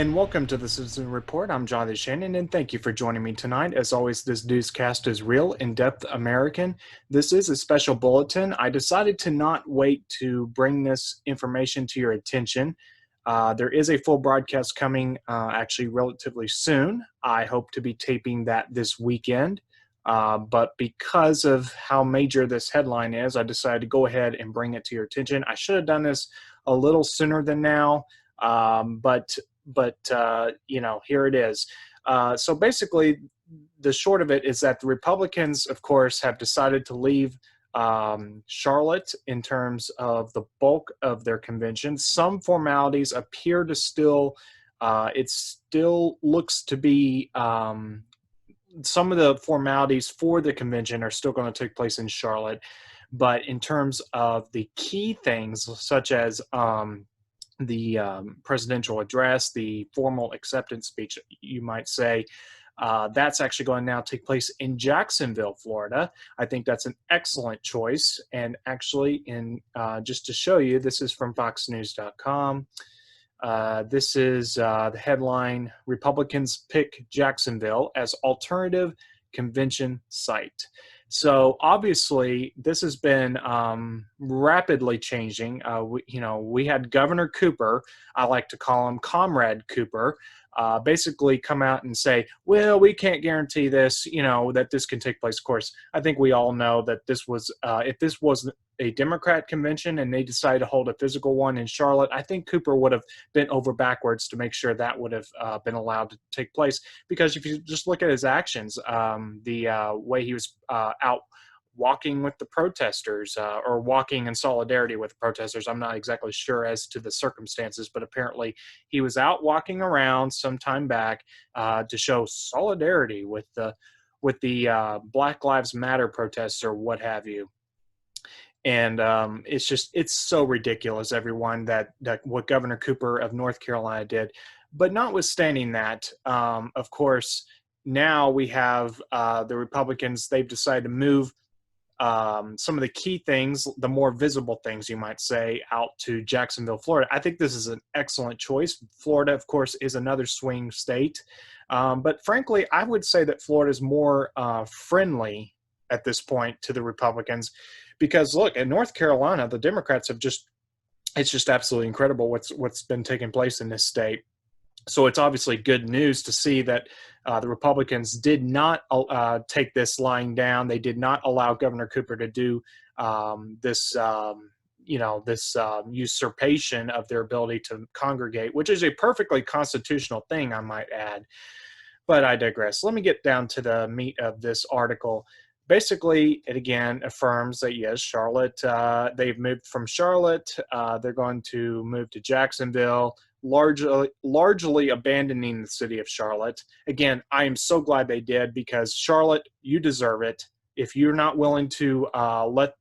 And welcome to the Citizen Report. I'm Jonathan Shannon, and thank you for joining me tonight. As always, this newscast is real, in-depth American. This is a special bulletin. I decided to not wait to bring this information to your attention. There is a full broadcast coming actually relatively soon. I hope to be taping that this weekend. But because of how major this headline is, I decided to go ahead and bring it to your attention. I should have done this a little sooner than now, but here it is. So basically, the short of it is that the Republicans, of course, have decided to leave Charlotte in terms of the bulk of their convention. Some formalities appear to still, it still looks to be, some of the formalities for the convention are still going to take place in Charlotte. But in terms of the key things, such as the presidential address, the formal acceptance speech, you might say, that's actually going to now take place in Jacksonville, Florida. I think that's an excellent choice. And actually, just to show you, this is from foxnews.com. This is the headline: Republicans pick Jacksonville as alternative convention site. So obviously, this has been rapidly changing. We had Governor Cooper, I like to call him Comrade Cooper, basically come out and say, well, we can't guarantee this, that this can take place. Of course, I think we all know that this was, if this was a Democrat convention and they decided to hold a physical one in Charlotte, I think Cooper would have bent over backwards to make sure that would have been allowed to take place. Because if you just look at his actions, the way he was out walking with the protesters or walking in solidarity with the protesters. I'm not exactly sure as to the circumstances, but apparently he was out walking around some time back to show solidarity with the Black Lives Matter protests or what have you. And it's so ridiculous, everyone, that what Governor Cooper of North Carolina did. But notwithstanding that, of course, now we have the Republicans. They've decided to move some of the key things, the more visible things, you might say, out to Jacksonville, Florida. I think this is an excellent choice. Florida, of course, is another swing state. But frankly, I would say that Florida is more friendly at this point to the Republicans. Because look, in North Carolina, the Democrats it's just absolutely incredible what's been taking place in this state. So it's obviously good news to see that the Republicans did not take this lying down. They did not allow Governor Cooper to do this usurpation of their ability to congregate, which is a perfectly constitutional thing, I might add. But I digress. Let me get down to the meat of this article. Basically, it again affirms that, yes, Charlotte, they've moved from Charlotte. They're going to move to Jacksonville, largely abandoning the city of Charlotte. Again, I am so glad they did, because Charlotte, you deserve it. If you're not willing to let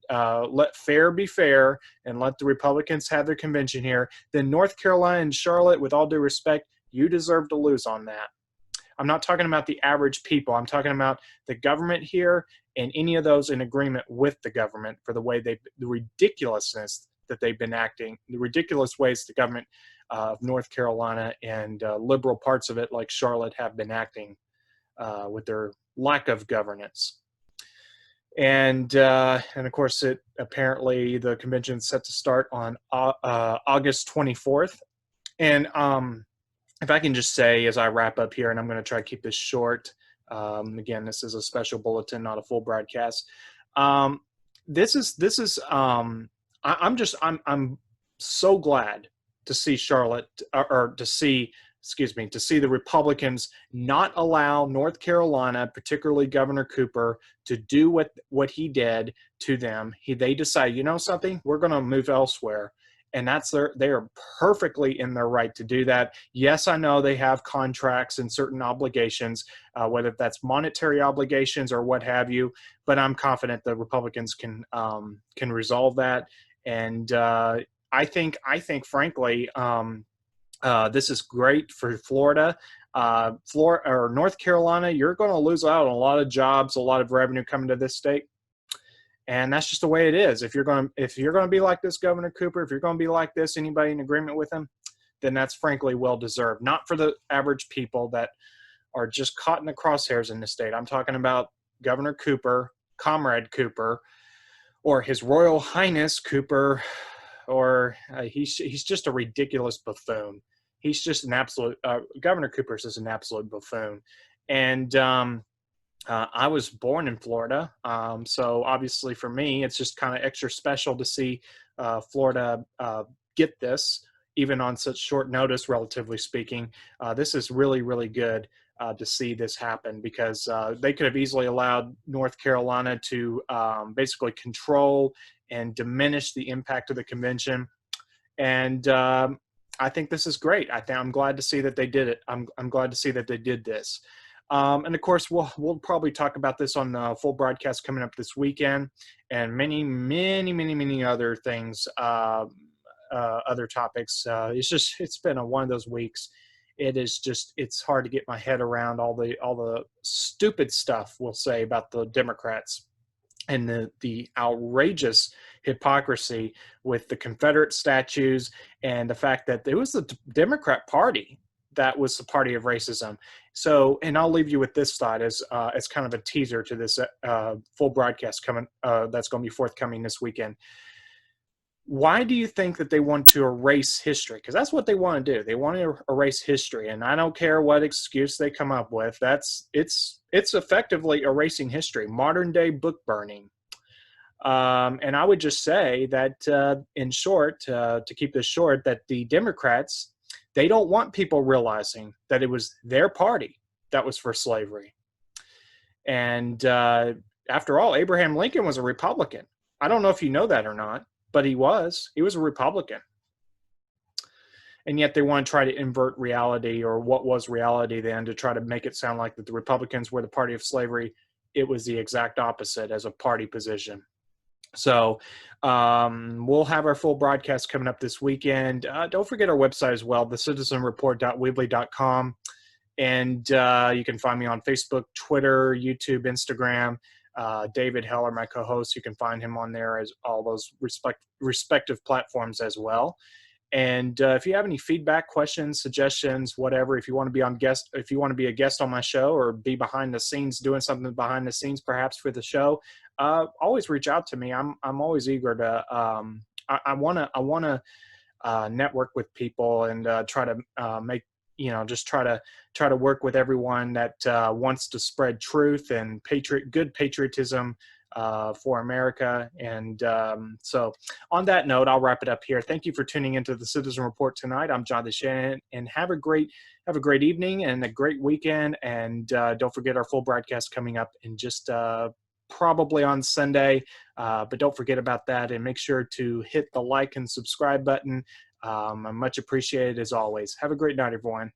fair be fair and let the Republicans have their convention here, then North Carolina and Charlotte, with all due respect, you deserve to lose on that. I'm not talking about the average people. I'm talking about the government here and any of those in agreement with the government for the way the ridiculousness that they've been acting, the ridiculous ways the government of North Carolina and liberal parts of it, like Charlotte, have been acting with their lack of governance. And of course, apparently the convention is set to start on August 24th. And if I can just say, as I wrap up here, and I'm going to try to keep this short. Again, this is a special bulletin, not a full broadcast. I'm so glad to see to see the Republicans not allow North Carolina, particularly Governor Cooper, to do what he did to them. They decide, something, we're going to move elsewhere. And they are perfectly in their right to do that. Yes, I know they have contracts and certain obligations, whether that's monetary obligations or what have you. But I'm confident the Republicans can resolve that. And I think, frankly, this is great for Florida. Florida or North Carolina, you're going to lose out on a lot of jobs, a lot of revenue coming to this state. And that's just the way it is. If you're going to be like this, Governor Cooper, if you're going to be like this, anybody in agreement with him, then that's frankly well-deserved. Not for the average people that are just caught in the crosshairs in the state. I'm talking about Governor Cooper, Comrade Cooper, or His Royal Highness Cooper, or he's just a ridiculous buffoon. He's just an absolute Governor Cooper's just an absolute buffoon. And I was born in Florida, so obviously for me, it's just kind of extra special to see Florida get this, even on such short notice, relatively speaking. This is really, really good to see this happen, because they could have easily allowed North Carolina to basically control and diminish the impact of the convention. And I think this is great. I'm glad to see that they did it. I'm glad to see that they did this. And of course, we'll probably talk about this on the full broadcast coming up this weekend, and many other things, other topics. It's been one of those weeks. It's hard to get my head around all the stupid stuff we'll say about the Democrats, and the outrageous hypocrisy with the Confederate statues, and the fact that it was the Democrat Party that was the party of racism. So, and I'll leave you with this thought as kind of a teaser to this full broadcast coming that's going to be forthcoming this weekend. Why do you think that they want to erase history? Because that's what they want to do. They want to erase history, and I don't care what excuse they come up with. It's effectively erasing history, modern day book burning. And I would just say that, in short, to keep this short, that the Democrats, they don't want people realizing that it was their party that was for slavery. And after all, Abraham Lincoln was a Republican. I don't know if you know that or not, but he was a Republican. And yet they want to try to invert reality, or what was reality then, to try to make it sound like that the Republicans were the party of slavery. It was the exact opposite as a party position. So we'll have our full broadcast coming up this weekend. Don't forget our website as well, thecitizenreport.weebly.com. And you can find me on Facebook, Twitter, YouTube, Instagram. David Heller, my co-host, you can find him on there as all those respective platforms as well. And if you have any feedback, questions, suggestions, whatever, if you want to be a guest on my show, or be behind the scenes, doing something behind the scenes, perhaps for the show, always reach out to me. I'm always eager to. I want to network with people, and try to make, just try to work with everyone that wants to spread truth and good patriotism for America. And so on that note, I'll wrap it up here. Thank you for tuning into the Citizen Report tonight. I'm Jonathan Shannon, and have a great evening and a great weekend. And don't forget our full broadcast coming up in just probably on Sunday, but don't forget about that, and make sure to hit the like and subscribe button. I'm much appreciated as always. Have a great night, everyone.